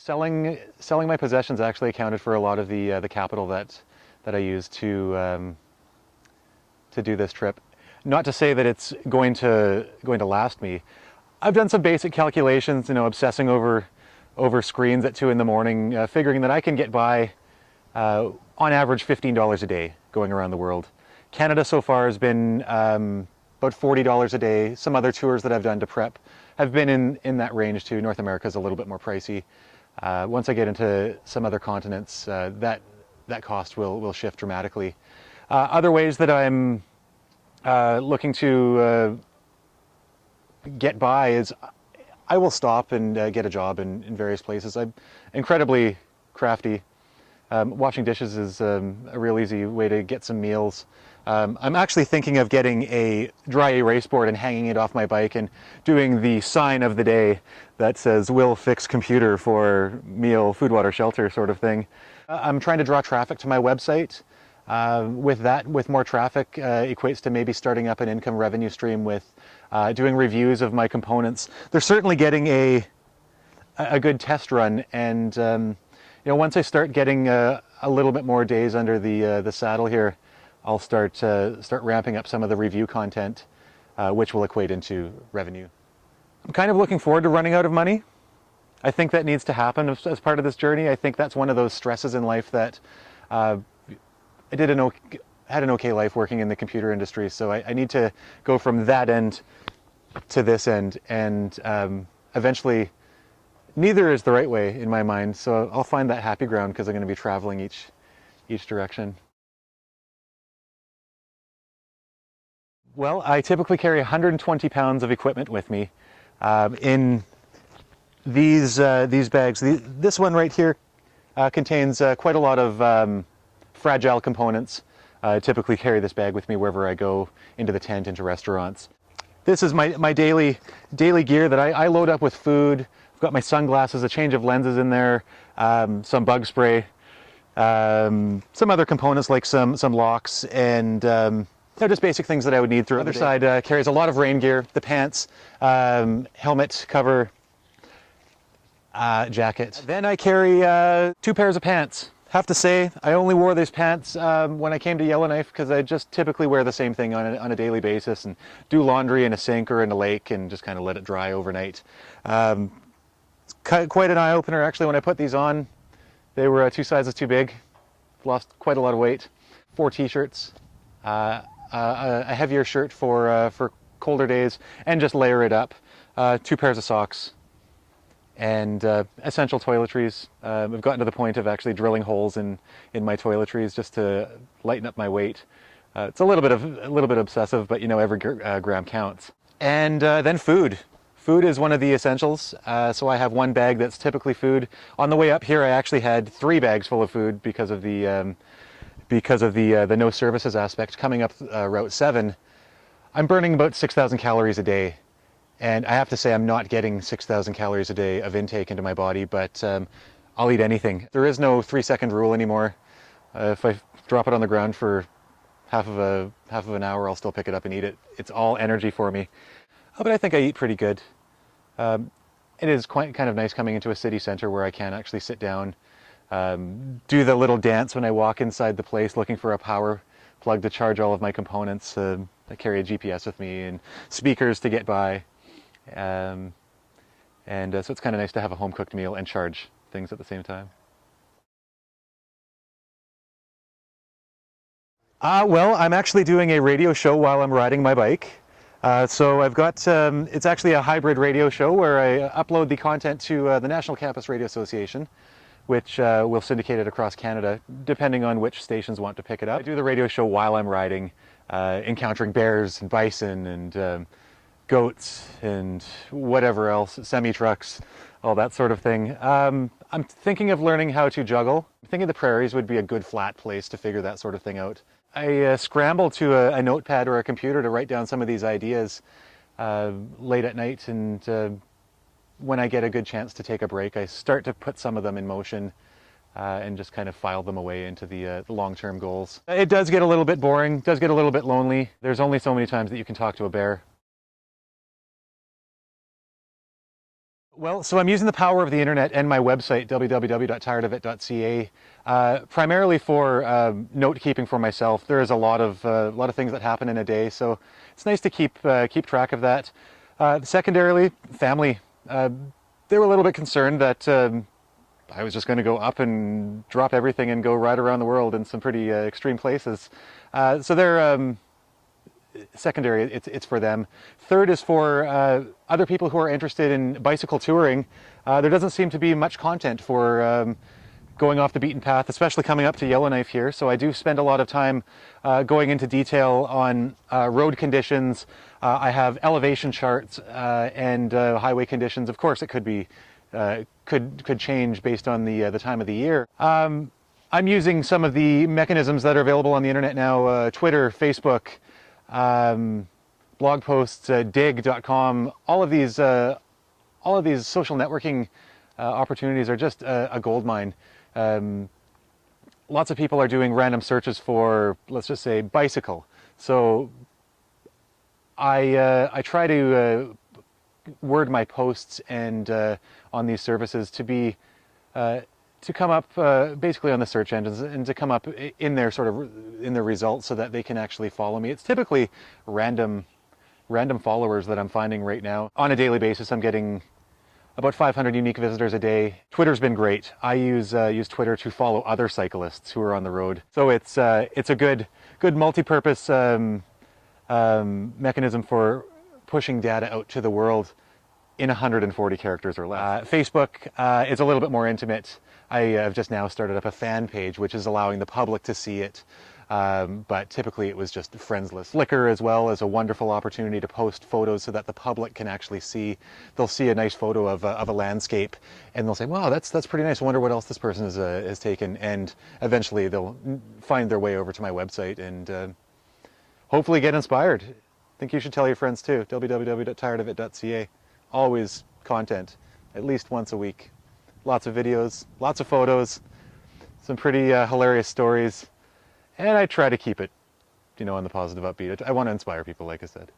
Selling my possessions actually accounted for a lot of the capital that I used to do this trip. Not to say that it's going to last me. I've done some basic calculations, obsessing over screens at 2 in the morning, figuring that I can get by on average $15 a day going around the world. Canada so far has been about $40 a day. Some other tours that I've done to prep have been in that range too. North America is a little bit more pricey. Once I get into some other continents, that cost will shift dramatically. Other ways that I'm looking to get by is I will stop and get a job in various places. I'm incredibly crafty. Washing dishes is a real easy way to get some meals. I'm actually thinking of getting a dry erase board and hanging it off my bike and doing the sign of the day that says "Will fix computer for meal, food, water, shelter" sort of thing. I'm trying to draw traffic to my website. With more traffic equates to maybe starting up an income revenue stream with doing reviews of my components. They're certainly getting a good test run, and once I start getting a little bit more days under the saddle here, I'll start ramping up some of the review content, which will equate into revenue. I'm kind of looking forward to running out of money. I think that needs to happen as part of this journey. I think that's one of those stresses in life that I had an okay life working in the computer industry, so I need to go from that end to this end, and eventually neither is the right way in my mind, so I'll find that happy ground because I'm going to be traveling each direction. Well, I typically carry 120 pounds of equipment with me. In these bags, this one right here contains quite a lot of fragile components. I typically carry this bag with me wherever I go, into the tent, into restaurants. This is my daily gear that I load up with food. I've got my sunglasses, a change of lenses in there, some bug spray, some other components like some locks, and just basic things that I would need throughout the day. The other side carries a lot of rain gear, the pants, helmet, cover, jacket. Then I carry 2 pairs of pants. Have to say, I only wore these pants when I came to Yellowknife because I just typically wear the same thing on a daily basis and do laundry in a sink or in a lake and just kind of let it dry overnight. It's quite an eye-opener actually when I put these on. They were 2 sizes too big. Lost quite a lot of weight. 4 t-shirts, a heavier shirt for colder days, and just layer it up. 2 pairs of socks. And essential toiletries. I've gotten to the point of actually drilling holes in my toiletries just to lighten up my weight. It's a little bit obsessive, but every gram counts. And then food. Food is one of the essentials. So I have 1 bag that's typically food. On the way up here, I actually had 3 bags full of food because of the no services aspect. Coming up Route 7, I'm burning about 6,000 calories a day. And I have to say I'm not getting 6,000 calories a day of intake into my body, but I'll eat anything. There is no 3-second rule anymore. If I drop it on the ground for half of an hour, I'll still pick it up and eat it. It's all energy for me. Oh, but I think I eat pretty good. It is kind of nice coming into a city center where I can actually sit down, do the little dance when I walk inside the place looking for a power plug to charge all of my components. I carry a GPS with me and speakers to get by. So it's kind of nice to have a home-cooked meal and charge things at the same time. Well, I'm actually doing a radio show while I'm riding my bike. So I've got, it's actually a hybrid radio show where I upload the content to the National Campus Radio Association, which will syndicate it across Canada, depending on which stations want to pick it up. I do the radio show while I'm riding, encountering bears and bison and goats and whatever else, semi-trucks, all that sort of thing. I'm thinking of learning how to juggle. I'm thinking the prairies would be a good flat place to figure that sort of thing out. I scramble to a notepad or a computer to write down some of these ideas late at night, and when I get a good chance to take a break, I start to put some of them in motion and just kind of file them away into the long-term goals. It does get a little bit boring, does get a little bit lonely. There's only so many times that you can talk to a bear. Well, so I'm using the power of the internet and my website, www.tiredofit.ca, primarily for note keeping for myself. There is a lot of things that happen in a day, so it's nice to keep track of that. Secondarily, family. They were a little bit concerned that I was just going to go up and drop everything and go ride around the world in some pretty extreme places. So they're secondary, it's for them. Third is for other people who are interested in bicycle touring. There doesn't seem to be much content for going off the beaten path, especially coming up to Yellowknife here. So I do spend a lot of time going into detail on road conditions. I have elevation charts and highway conditions. Of course, it could be could change based on the time of the year. I'm using some of the mechanisms that are available on the internet now: Twitter, Facebook, blog posts, dig.com. All of these social networking opportunities are just a gold mine. Lots of people are doing random searches for, let's just say, bicycle. So I try to word my posts and on these services to be to come up basically on the search engines and to come up in their in the results so that they can actually follow me. It's typically random followers that I'm finding right now. On a daily basis, I'm getting about 500 unique visitors a day. Twitter's been great. I use Twitter to follow other cyclists who are on the road. So it's a good multi-purpose mechanism for pushing data out to the world in 140 characters or less. Facebook is a little bit more intimate. I have just now started up a fan page, which is allowing the public to see it. But typically it was just friends list. Flickr as well is a wonderful opportunity to post photos so that the public can actually see. They'll see a nice photo of a landscape and they'll say, wow, that's pretty nice. I wonder what else this person has taken. And eventually they'll find their way over to my website and hopefully get inspired. I think you should tell your friends too. www.tiredofit.ca. Always content, at least once a week. Lots of videos, lots of photos, some pretty hilarious stories. And I try to keep it, on the positive upbeat. I want to inspire people, like I said.